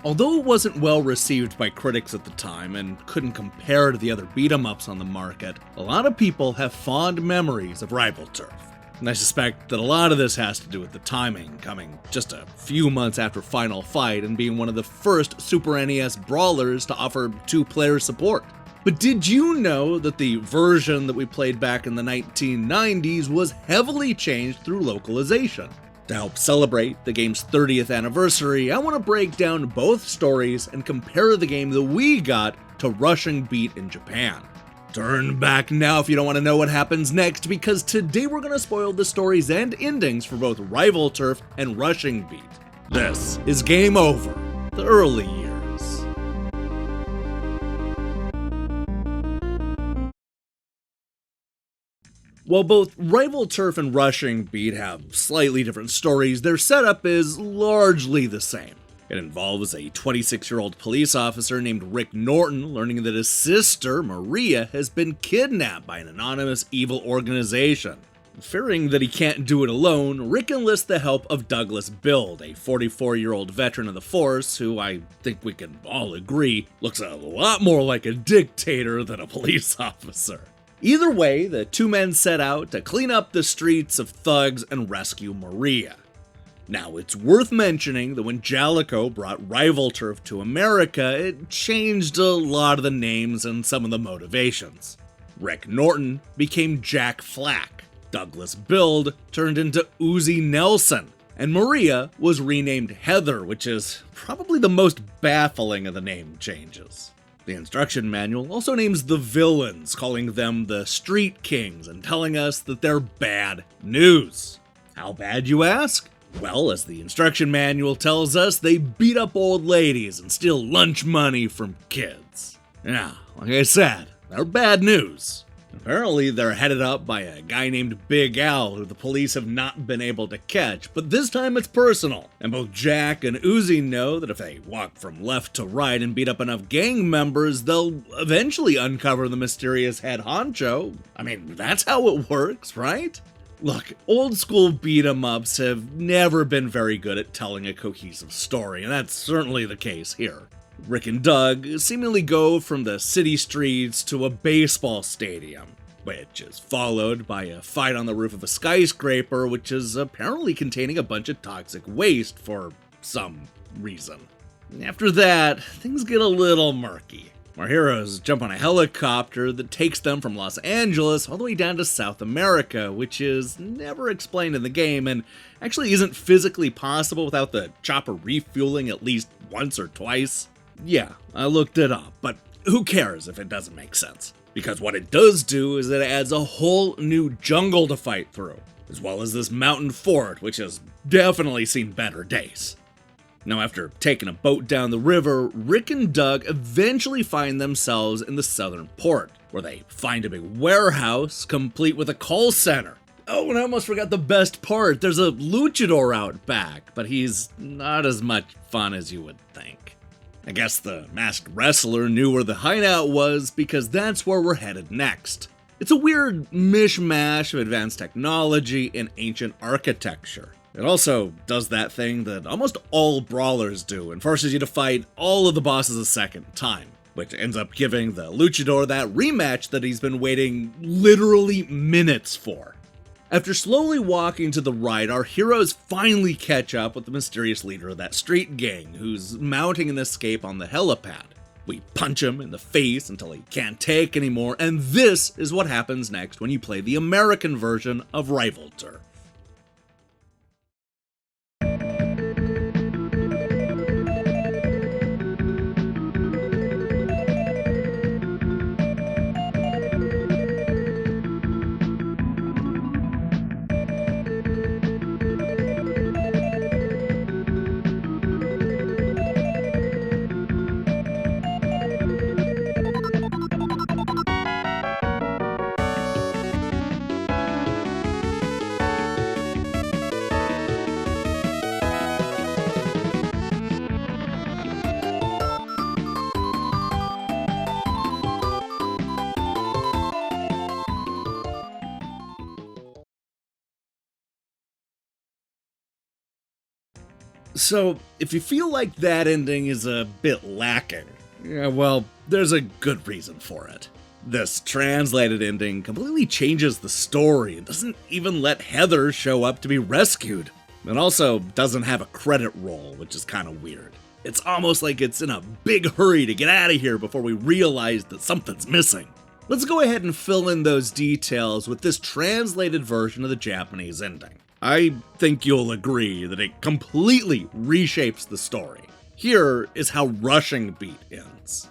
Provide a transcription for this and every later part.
Although it wasn't well received by critics at the time and couldn't compare to the other beat-em-ups on the market, a lot of people have fond memories of Rival Turf. And I suspect that a lot of this has to do with the timing, coming just a few months after Final Fight and being one of the first Super NES brawlers to offer two-player support. But did you know that the version that we played back in the 1990s was heavily changed through localization? To help celebrate the game's 30th anniversary, I want to break down both stories and compare the game that we got to Rushing Beat in Japan. Turn back now if you don't want to know what happens next, because today we're going to spoil the stories and endings for both Rival Turf and Rushing Beat. This is Game Over, the early years. While both Rival Turf and Rushing Beat have slightly different stories, their setup is largely the same. It involves a 26-year-old police officer named Rick Norton learning that his sister, Maria, has been kidnapped by an anonymous evil organization. Fearing that he can't do it alone, Rick enlists the help of Douglas Build, a 44-year-old veteran of the force who I think we can all agree looks a lot more like a dictator than a police officer. Either way, the two men set out to clean up the streets of thugs and rescue Maria. Now, it's worth mentioning that when Jalico brought Rival Turf to America, it changed a lot of the names and some of the motivations. Rick Norton became Jack Flack, Douglas Build turned into Uzi Nelson, and Maria was renamed Heather, which is probably the most baffling of the name changes. The instruction manual also names the villains, calling them the Street Kings and telling us that they're bad news. How bad, you ask? Well, as the instruction manual tells us, they beat up old ladies and steal lunch money from kids. Yeah, like I said, they're bad news. Apparently, they're headed up by a guy named Big Al, who the police have not been able to catch, but this time it's personal. And both Jack and Uzi know that if they walk from left to right and beat up enough gang members, they'll eventually uncover the mysterious head honcho. I mean, that's how it works, right? Look, old school beat-em-ups have never been very good at telling a cohesive story, and that's certainly the case here. Rick and Doug seemingly go from the city streets to a baseball stadium, which is followed by a fight on the roof of a skyscraper, which is apparently containing a bunch of toxic waste for some reason. After that, things get a little murky. Our heroes jump on a helicopter that takes them from Los Angeles all the way down to South America, which is never explained in the game and actually isn't physically possible without the chopper refueling at least once or twice. Yeah, I looked it up, but who cares if it doesn't make sense? Because what it does do is it adds a whole new jungle to fight through, as well as this mountain fort, which has definitely seen better days. Now, after taking a boat down the river, Rick and Doug eventually find themselves in the southern port, where they find a big warehouse complete with a call center. Oh, and I almost forgot the best part. There's a luchador out back, but he's not as much fun as you would think. I guess the masked wrestler knew where the hideout was because that's where we're headed next. It's a weird mishmash of advanced technology and ancient architecture. It also does that thing that almost all brawlers do and forces you to fight all of the bosses a second time, which ends up giving the luchador that rematch that he's been waiting literally minutes for. After slowly walking to the right, our heroes finally catch up with the mysterious leader of that street gang, who's mounting an escape on the helipad. We punch him in the face until he can't take anymore, and this is what happens next when you play the American version of Rival Turf. So, if you feel like that ending is a bit lacking, yeah, well, there's a good reason for it. This translated ending completely changes the story and doesn't even let Heather show up to be rescued. It also doesn't have a credit roll, which is kind of weird. It's almost like it's in a big hurry to get out of here before we realize that something's missing. Let's go ahead and fill in those details with this translated version of the Japanese ending. I think you'll agree that it completely reshapes the story. Here is how Rushing Beat ends.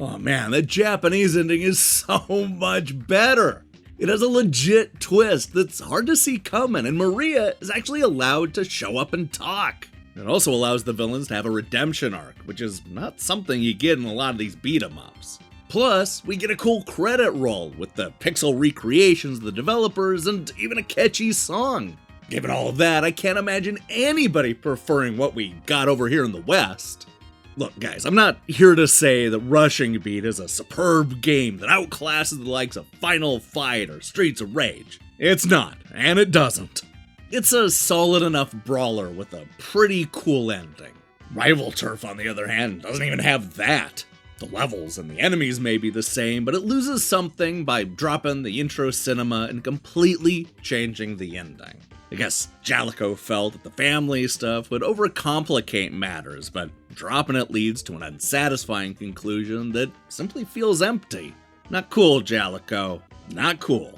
Oh man, the Japanese ending is so much better. It has a legit twist that's hard to see coming, and Maria is actually allowed to show up and talk. It also allows the villains to have a redemption arc, which is not something you get in a lot of these beat-em-ups. Plus, we get a cool credit roll with the pixel recreations of the developers and even a catchy song. Given all of that, I can't imagine anybody preferring what we got over here in the West. Look, guys, I'm not here to say that Rushing Beat is a superb game that outclasses the likes of Final Fight or Streets of Rage. It's not, and it doesn't. It's a solid enough brawler with a pretty cool ending. Rival Turf, on the other hand, doesn't even have that. The levels and the enemies may be the same, but it loses something by dropping the intro cinema and completely changing the ending. I guess Jalico felt that the family stuff would overcomplicate matters, but dropping it leads to an unsatisfying conclusion that simply feels empty. Not cool, Jalico. Not cool.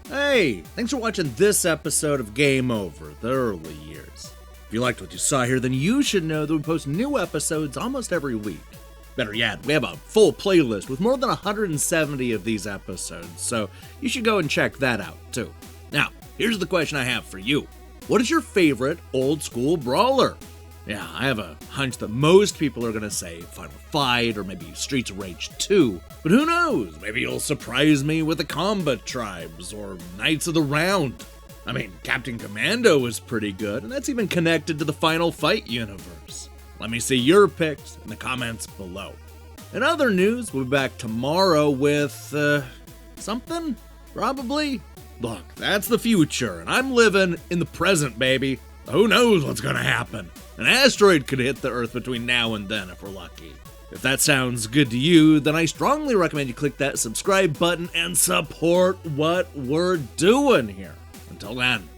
Hey, thanks for watching this episode of Game Over, the early years. If you liked what you saw here, then you should know that we post new episodes almost every week. Better yet, we have a full playlist with more than 170 of these episodes, so you should go and check that out, too. Now, here's the question I have for you. What is your favorite old-school brawler? Yeah, I have a hunch that most people are going to say Final Fight or maybe Streets of Rage 2, but who knows? Maybe you'll surprise me with the Combat Tribes or Knights of the Round. I mean, Captain Commando is pretty good, and that's even connected to the Final Fight universe. Let me see your picks in the comments below. In other news, we'll be back tomorrow with, something? Probably? Look, that's the future, and I'm living in the present, baby. Who knows what's gonna happen? An asteroid could hit the Earth between now and then if we're lucky. If that sounds good to you, then I strongly recommend you click that subscribe button and support what we're doing here. Until then,